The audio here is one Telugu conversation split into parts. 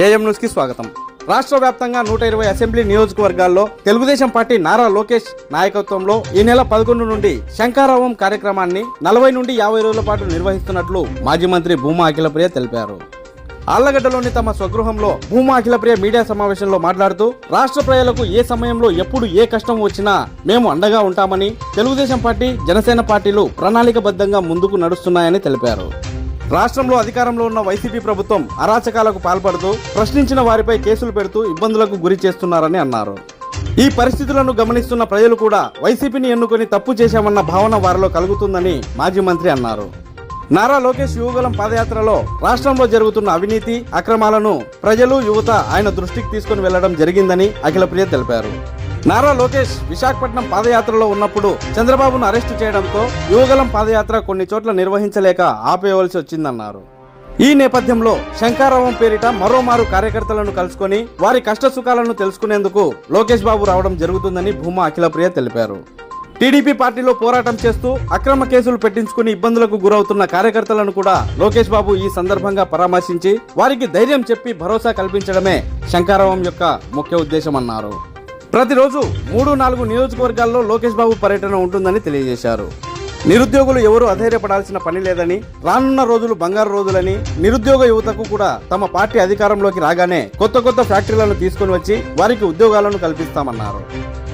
ఏఎం న్యూస్ కి స్వాగతం. రాష్ట్ర వ్యాప్తంగా 120 అసెంబ్లీ నియోజకవర్గాల్లో తెలుగుదేశం పార్టీ నారా లోకేష్ నాయకత్వంలో ఈ నెల 11 నుండి శంఖారావం కార్యక్రమాన్ని 40 నుండి 50 రోజుల పాటు నిర్వహిస్తున్నట్లు మాజీ మంత్రి భూమా అఖిలప్రియ తెలిపారు. ఆళ్లగడ్డలోని తమ స్వగృహంలో భూమా అఖిలప్రియ మీడియా సమావేశంలో మాట్లాడుతూ రాష్ట్ర ప్రజలకు ఏ సమయంలో ఎప్పుడు ఏ కష్టం వచ్చినా మేము అండగా ఉంటామని, తెలుగుదేశం పార్టీ జనసేన పార్టీలు ప్రణాళికబద్ధంగా ముందుకు నడుస్తున్నాయని తెలిపారు. రాష్ట్రంలో అధికారంలో ఉన్న వైసీపీ ప్రభుత్వం అరాచకాలకు పాల్పడుతూ ప్రశ్నించిన వారిపై కేసులు పెడుతూ ఇబ్బందులకు గురి చేస్తున్నారని అన్నారు. ఈ పరిస్థితులను గమనిస్తున్న ప్రజలు కూడా వైసీపీని ఎన్నుకొని తప్పు చేశామన్న భావన వారిలో కలుగుతుందని మాజీ మంత్రి అన్నారు. నారా లోకేష్ యువగలం పాదయాత్రలో రాష్ట్రంలో జరుగుతున్న అవినీతి అక్రమాలను ప్రజలు యువత ఆయన దృష్టికి తీసుకుని వెళ్లడం జరిగిందని అఖిలప్రియ తెలిపారు. నారా లోకేష్ విశాఖపట్నం పాదయాత్రలో ఉన్నప్పుడు చంద్రబాబును అరెస్టు చేయడంతో యువగలం పాదయాత్ర కొన్ని చోట్ల నిర్వహించలేక ఆపేయవలసి వచ్చిందన్నారు. ఈ నేపథ్యంలో శంఖారావం పేరిట మరోమారు కార్యకర్తలను కలుసుకొని వారి కష్ట సుఖాలను తెలుసుకునేందుకు లోకేష్ బాబు రావడం జరుగుతుందని భూమా అఖిలప్రియ తెలిపారు. టీడీపీ పార్టీలో పోరాటం చేస్తూ అక్రమ కేసులు పెట్టించుకుని ఇబ్బందులకు గురవుతున్న కార్యకర్తలను కూడా లోకేష్ బాబు ఈ సందర్భంగా పరామర్శించి వారికి ధైర్యం చెప్పి భరోసా కల్పించడమే శంఖారావం యొక్క ముఖ్య ఉద్దేశమన్నారు. ప్రతిరోజు 3-4 నియోజకవర్గాల్లో లోకేష్ బాబు పర్యటన ఉంటుందని తెలియజేశారు. నిరుద్యోగులు ఎవరూ అధైర్యపడాల్సిన పని లేదని, రానున్న రోజులు బంగారు రోజులని, నిరుద్యోగ యువతకు కూడా తమ పార్టీ అధికారంలోకి రాగానే కొత్త ఫ్యాక్టరీలను తీసుకుని వచ్చి వారికి ఉద్యోగాలను కల్పిస్తామన్నారు.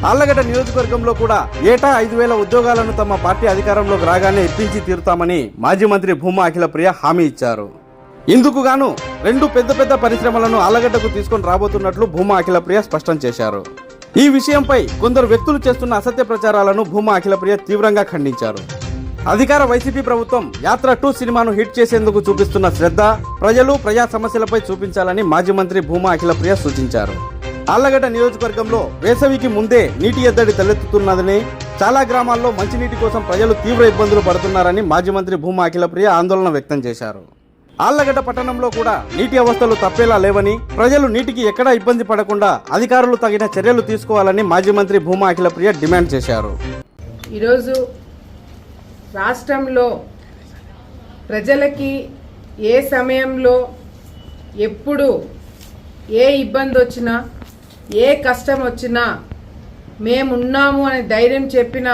ఆళ్లగడ్డ నియోజకవర్గంలో కూడా ఏటా 5,000 ఉద్యోగాలను తమ పార్టీ అధికారంలోకి రాగానే ఇప్పించి తీరుతామని మాజీ మంత్రి భూమా అఖిలప్రియ హామీ ఇచ్చారు. ఇందుకు గాను 2 పెద్ద పరిశ్రమలను ఆళ్లగడ్డకు తీసుకొని రాబోతున్నట్లు భూమా అఖిలప్రియ స్పష్టం చేశారు. ఈ విషయంపై కొందరు వ్యక్తులు చేస్తున్న అసత్య ప్రచారాలను భూమా అఖిలప్రియ తీవ్రంగా ఖండించారు. అధికార వైసీపీ ప్రభుత్వం యాత్ర 2 సినిమాను హిట్ చేసేందుకు చూపిస్తున్న శ్రద్ధ ప్రజలు ప్రజా సమస్యలపై చూపించాలని మాజీ మంత్రి భూమా అఖిలప్రియ సూచించారు. ఆళ్లగడ్డ నియోజకవర్గంలో వేసవికి ముందే నీటి ఎద్దడి తలెత్తుతున్నదని, చాలా గ్రామాల్లో మంచినీటి కోసం ప్రజలు తీవ్ర ఇబ్బందులు పడుతున్నారని మాజీ మంత్రి భూమా అఖిలప్రియ ఆందోళన వ్యక్తం చేశారు. ఆళ్లగడ్డ పట్టణంలో కూడా నీటి అవస్థలు తప్పేలా లేవని, ప్రజలు నీటికి ఎక్కడా ఇబ్బంది పడకుండా అధికారులు తగిన చర్యలు తీసుకోవాలని మాజీ మంత్రి భూమా అఖిలప్రియ డిమాండ్ చేశారు. ఈరోజు రాష్ట్రంలో ప్రజలకి ఏ సమయంలో ఎప్పుడు ఏ ఇబ్బంది వచ్చినా ఏ కష్టం వచ్చినా మేమున్నాము అనే ధైర్యం చెప్పిన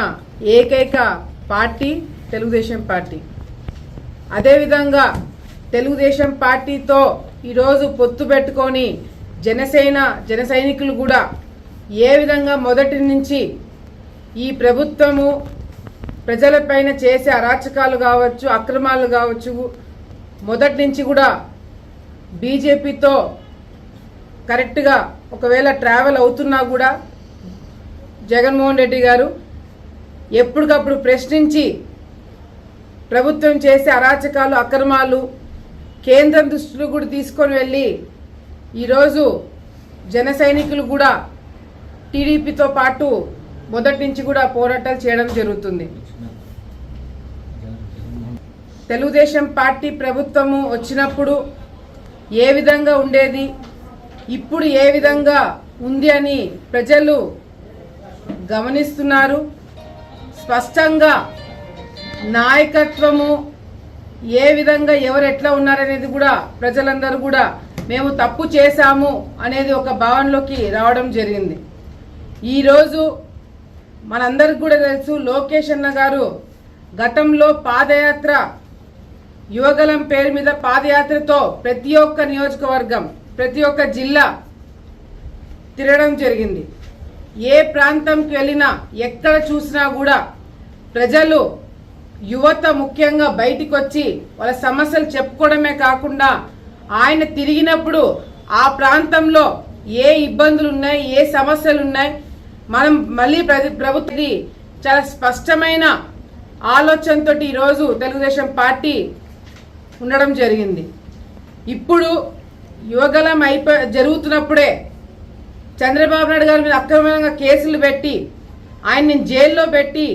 ఏకైక పార్టీ తెలుగుదేశం పార్టీ. అదేవిధంగా తెలుగుదేశం పార్టీతో ఈరోజు పొత్తు పెట్టుకొని జన సైనికులు కూడా ఏ విధంగా మొదటి నుంచి ఈ ప్రభుత్వము ప్రజలపైన చేసే అరాచకాలు కావచ్చు, అక్రమాలు కావచ్చు, మొదటి నుంచి కూడా బీజేపీతో కరెక్ట్గా ఒకవేళ ట్రావెల్ అవుతున్నా కూడా జగన్మోహన్ రెడ్డి గారు ఎప్పటికప్పుడు ప్రశ్నించి ప్రభుత్వం చేసే అరాచకాలు అక్రమాలు కేంద్రం దృష్టిలో కూడా తీసుకొని వెళ్ళి ఈరోజు జన సైనికులు కూడా టీడీపీతో పాటు మొదటి నుంచి కూడా పోరాటాలు చేయడం జరుగుతుంది. తెలుగుదేశం పార్టీ ప్రభుత్వము వచ్చినప్పుడు ఏ విధంగా ఉండేది, ఇప్పుడు ఏ విధంగా ఉంది అని ప్రజలు గమనిస్తున్నారు. స్పష్టంగా నాయకత్వము ఏ విధంగా ఎవరు ఎట్లా ఉన్నారనేది కూడా ప్రజలందరూ కూడా మేము తప్పు చేశాము అనేది ఒక భావనలోకి రావడం జరిగింది. ఈరోజు మనందరికి కూడా తెలుసు, లోకేష్ అన్న గారు గతంలో పాదయాత్ర యువగలం పేరు మీద పాదయాత్రతో ప్రతి ఒక్క నియోజకవర్గం ప్రతి ఒక్క జిల్లా తిరగడం జరిగింది. ఏ ప్రాంతంకి వెళ్ళినా ఎక్కడ చూసినా కూడా ప్రజలు యువత ముఖ్యంగా బయటికి వచ్చి వాళ్ళ సమస్యలు చెప్పుకోవడమే కాకుండా ఆయన తిరిగినప్పుడు ఆ ప్రాంతంలో ఏ ఇబ్బందులు ఉన్నాయి, ఏ సమస్యలు ఉన్నాయి, మనం మళ్ళీ ప్రభుత్వం చాలా స్పష్టమైన ఆలోచనతో ఈరోజు తెలుగుదేశం పార్టీ ఉండడం జరిగింది. ఇప్పుడు యువగలం జరుగుతున్నప్పుడే చంద్రబాబు నాయుడు గారి మీద అక్రమంగా కేసులు పెట్టి ఆయన్ని జైల్లో పెట్టి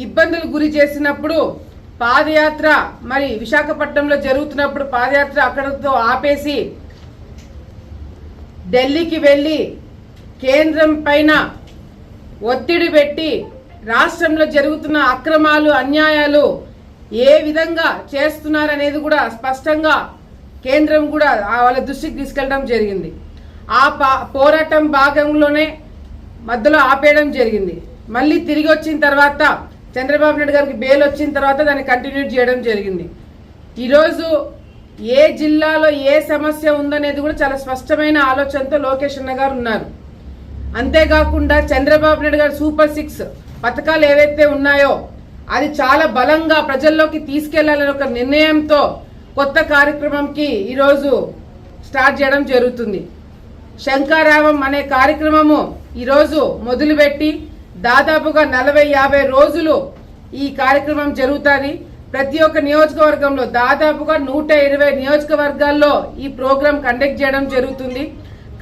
ఇబ్బందులు గురి చేసినప్పుడు పాదయాత్ర మరి విశాఖపట్నంలో జరుగుతున్నప్పుడు పాదయాత్ర అక్కడతో ఆపేసి ఢిల్లీకి వెళ్ళి కేంద్రం పైన ఒత్తిడి పెట్టి రాష్ట్రంలో జరుగుతున్న అక్రమాలు అన్యాయాలు ఏ విధంగా చేస్తున్నారనేది కూడా స్పష్టంగా కేంద్రం కూడా వాళ్ళ దృష్టికి తీసుకెళ్ళడం జరిగింది. ఆ పోరాటం భాగంలోనే మధ్యలో ఆపేయడం జరిగింది. మళ్ళీ తిరిగి వచ్చిన తర్వాత చంద్రబాబు నాయుడు గారికి బెయిల్ వచ్చిన తర్వాత దాన్ని కంటిన్యూ చేయడం జరిగింది. ఈరోజు ఏ జిల్లాలో ఏ సమస్య ఉందనేది కూడా చాలా స్పష్టమైన ఆలోచనతో లోకేష్ అన్న గారు ఉన్నారు. అంతేకాకుండా చంద్రబాబు నాయుడు గారు సూపర్ 6 పథకాలు ఏవైతే ఉన్నాయో అది చాలా బలంగా ప్రజల్లోకి తీసుకెళ్లాలని ఒక నిర్ణయంతో కొత్త కార్యక్రమంకి ఈరోజు స్టార్ట్ చేయడం జరుగుతుంది. శంకారావం అనే కార్యక్రమము ఈరోజు మొదలుపెట్టి దాదాపుగా 40-50 రోజులు ఈ కార్యక్రమం జరుగుతుంది. ప్రతి ఒక్క నియోజకవర్గంలో దాదాపుగా 120 నియోజకవర్గాల్లో ఈ ప్రోగ్రాం కండక్ట్ చేయడం జరుగుతుంది.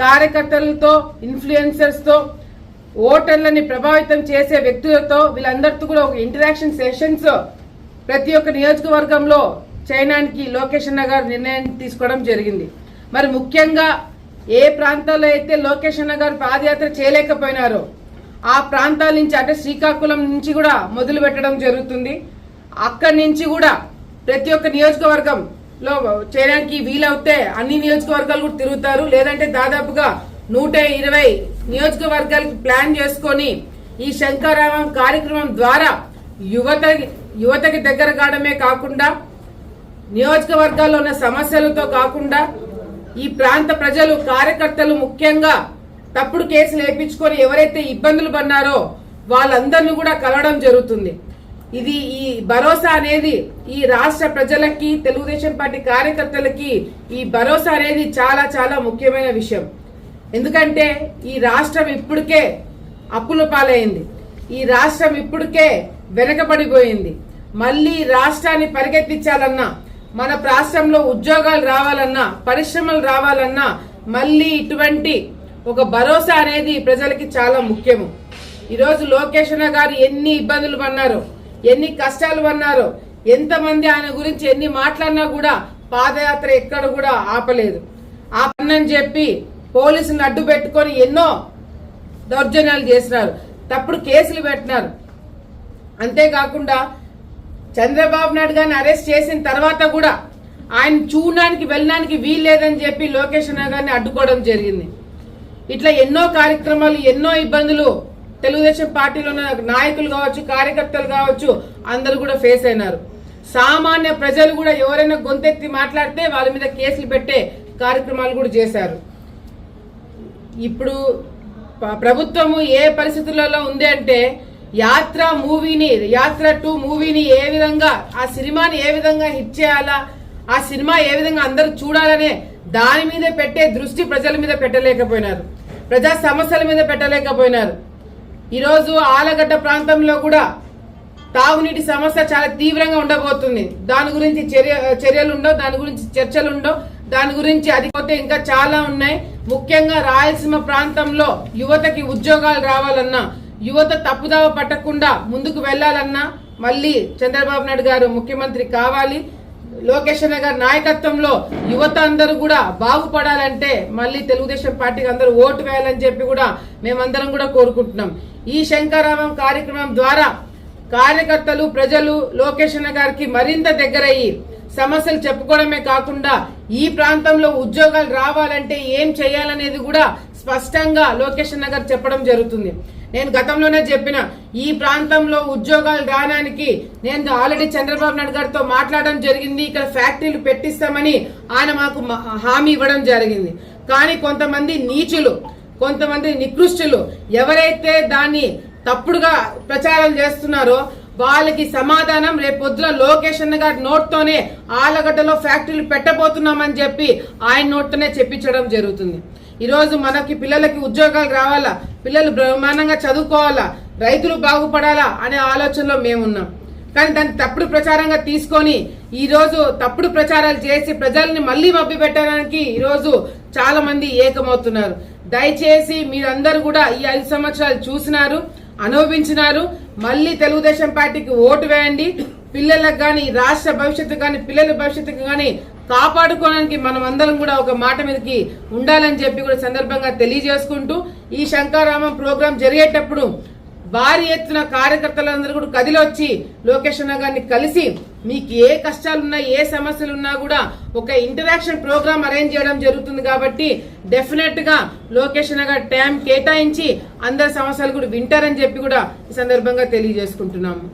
కార్యకర్తలతో, ఇన్ఫ్లుయెన్సర్స్తో, ఓటర్లని ప్రభావితం చేసే వ్యక్తులతో వీళ్ళందరితో కూడా ఒక ఇంటరాక్షన్ సెషన్స్ ప్రతి ఒక్క నియోజకవర్గంలో చేయడానికి లోకేష్ అన్న గారు నిర్ణయం తీసుకోవడం జరిగింది. మరి ముఖ్యంగా ఏ ప్రాంతాల్లో అయితే లోకేష్ అన్న గారు పాదయాత్ర చేయలేకపోయినారో ఆ ప్రాంతాల నుంచి అంటే శ్రీకాకుళం నుంచి కూడా మొదలు పెట్టడం జరుగుతుంది. అక్కడి నుంచి కూడా ప్రతి ఒక్క నియోజకవర్గంలో చేయడానికి వీలవుతే అన్ని నియోజకవర్గాలు కూడా తిరుగుతారు. లేదంటే దాదాపుగా 120 నియోజకవర్గాలకు ప్లాన్ చేసుకొని ఈ శంకారావం కార్యక్రమం ద్వారా యువతకి దగ్గర కావడమే కాకుండా నియోజకవర్గాల్లో ఉన్న సమస్యలతో కాకుండా ఈ ప్రాంత ప్రజలు, కార్యకర్తలు ముఖ్యంగా తప్పుడు కేసులు వేయించుకొని ఎవరైతే ఇబ్బందులు పడినారో వాళ్ళందరినీ కూడా కలవడం జరుగుతుంది. ఇది ఈ భరోసా అనేది ఈ రాష్ట్ర ప్రజలకి, తెలుగుదేశం పార్టీ కార్యకర్తలకి ఈ భరోసా అనేది చాలా చాలా ముఖ్యమైన విషయం. ఎందుకంటే ఈ రాష్ట్రం ఇప్పటికే అప్పుల పాలైంది. ఈ రాష్ట్రం ఇప్పటికే వెనకబడిపోయింది. మళ్ళీ రాష్ట్రాన్ని పరిగెత్తించాలన్నా, మన రాష్ట్రంలో ఉద్యోగాలు రావాలన్నా, పరిశ్రమలు రావాలన్నా మళ్ళీ ఇటువంటి ఒక భరోసా అనేది ప్రజలకి చాలా ముఖ్యము. ఈరోజు లోకేష్ అన్న గారు ఎన్ని ఇబ్బందులు పన్నారో, ఎన్ని కష్టాలు పన్నారో, ఎంతమంది ఆయన గురించి ఎన్ని మాట్లాడినా కూడా పాదయాత్ర ఎక్కడ కూడా ఆపలేదు. ఆపనని చెప్పి పోలీసులను అడ్డు పెట్టుకొని ఎన్నో దౌర్జన్యాలు చేసినారు, తప్పుడు కేసులు పెట్టినారు. అంతేకాకుండా చంద్రబాబు నాయుడు గారిని అరెస్ట్ చేసిన తర్వాత కూడా ఆయన చూడడానికి వెళ్ళడానికి వీల్లేదని చెప్పి లోకేష్ అన్న గారిని అడ్డుకోవడం జరిగింది. ఇట్లా ఎన్నో కార్యక్రమాలు, ఎన్నో ఇబ్బందులు తెలుగుదేశం పార్టీలో ఉన్న నాయకులు కావచ్చు, కార్యకర్తలు కావచ్చు, అందరూ కూడా ఫేస్ అయినారు. సామాన్య ప్రజలు కూడా ఎవరైనా గొంతెత్తి మాట్లాడితే వాళ్ళ మీద కేసులు పెట్టే కార్యక్రమాలు కూడా చేశారు. ఇప్పుడు ప్రభుత్వము ఏ పరిస్థితులలో ఉంది అంటే యాత్ర 2 మూవీని ఏ విధంగా, ఆ సినిమాని ఏ విధంగా హిట్ చేయాలా, ఆ సినిమా ఏ విధంగా అందరూ చూడాలనే దాని మీద పెట్టే దృష్టి ప్రజల మీద పెట్టలేకపోయినారు, ప్రజా సమస్యల మీద పెట్టలేకపోయినారు. ఈరోజు ఆలగడ్డ ప్రాంతంలో కూడా తాగునీటి సమస్య చాలా తీవ్రంగా ఉండబోతుంది. దాని గురించి చర్యలు ఉండవు, దాని గురించి చర్చలు ఉండవు, దాని గురించి అది పోతే ఇంకా చాలా ఉన్నాయి. ముఖ్యంగా రాయలసీమ ప్రాంతంలో యువతకి ఉద్యోగాలు రావాలన్నా, యువత తప్పుదావ పట్టకుండా ముందుకు వెళ్లాలన్నా మళ్ళీ చంద్రబాబు నాయుడు గారు ముఖ్యమంత్రి కావాలి. లోకేష్ అన్న గారి నాయకత్వంలో యువత అందరూ కూడా బాగుపడాలంటే మళ్ళీ తెలుగుదేశం పార్టీకి అందరూ ఓటు వేయాలని చెప్పి కూడా మేమందరం కూడా కోరుకుంటున్నాం. ఈ శంకారావం కార్యక్రమం ద్వారా కార్యకర్తలు, ప్రజలు లోకేష్ అన్న గారికి మరింత దగ్గరయ్యి సమస్యలు చెప్పుకోవడమే కాకుండా ఈ ప్రాంతంలో ఉద్యోగాలు రావాలంటే ఏం చేయాలనేది కూడా స్పష్టంగా లోకేష్ అన్న గారు చెప్పడం జరుగుతుంది. నేను గతంలోనే చెప్పిన, ఈ ప్రాంతంలో ఉద్యోగాలు రావడానికి నేను ఆల్రెడీ చంద్రబాబు నాయుడు గారితో మాట్లాడడం జరిగింది. ఇక్కడ ఫ్యాక్టరీలు పెట్టిస్తామని ఆయన మాకు హామీ ఇవ్వడం జరిగింది. కానీ కొంతమంది నీచులు, కొంతమంది నికృష్టులు ఎవరైతే దాన్ని తప్పుడుగా ప్రచారం చేస్తున్నారో వాళ్ళకి సమాధానం రేపు పొద్దున లోకేష్ అన్న గారి నోట్తోనే ఆలగడ్డలో ఫ్యాక్టరీలు పెట్టబోతున్నామని చెప్పి ఆయన నోట్తోనే చెప్పించడం జరుగుతుంది. ఈరోజు మనకి పిల్లలకి ఉద్యోగాలు రావాలా, పిల్లలు బ్రహ్మాండంగా చదువుకోవాలా, రైతులు బాగుపడాలా అనే ఆలోచనలో మేమున్నాం. కానీ దాన్ని తప్పుడు ప్రచారంగా తీసుకొని ఈరోజు తప్పుడు ప్రచారాలు చేసి ప్రజల్ని మళ్లీ మభ్య పెట్టడానికి ఈరోజు చాలా మంది ఏకమవుతున్నారు. దయచేసి మీరందరూ కూడా ఈ 5 సంవత్సరాలు చూసినారు, అనుభవించినారు. మళ్లీ తెలుగుదేశం పార్టీకి ఓటు వేయండి. పిల్లలకు గాని, రాష్ట్ర భవిష్యత్తు గాని, పిల్లల భవిష్యత్తు గాని కాపాడుకోవడానికి మనం అందరం కూడా ఒక మాట మీదకి ఉండాలని చెప్పి కూడా సందర్భంగా తెలియజేసుకుంటూ ఈ శంకారామం ప్రోగ్రాం జరిగేటప్పుడు భారీ ఎత్తున కార్యకర్తలందరూ కూడా కదిలి వచ్చి లోకేష్ అన్న గారిని కలిసి మీకు ఏ కష్టాలున్నా ఏ సమస్యలు ఉన్నా కూడా ఒక ఇంటరాక్షన్ ప్రోగ్రామ్ అరేంజ్ చేయడం జరుగుతుంది కాబట్టి డెఫినెట్ గా లోకేష్ అన్న గారు టైం కేటాయించి అందరి సమస్యలు కూడా వింటారని చెప్పి కూడా ఈ సందర్భంగా తెలియజేసుకుంటున్నాము.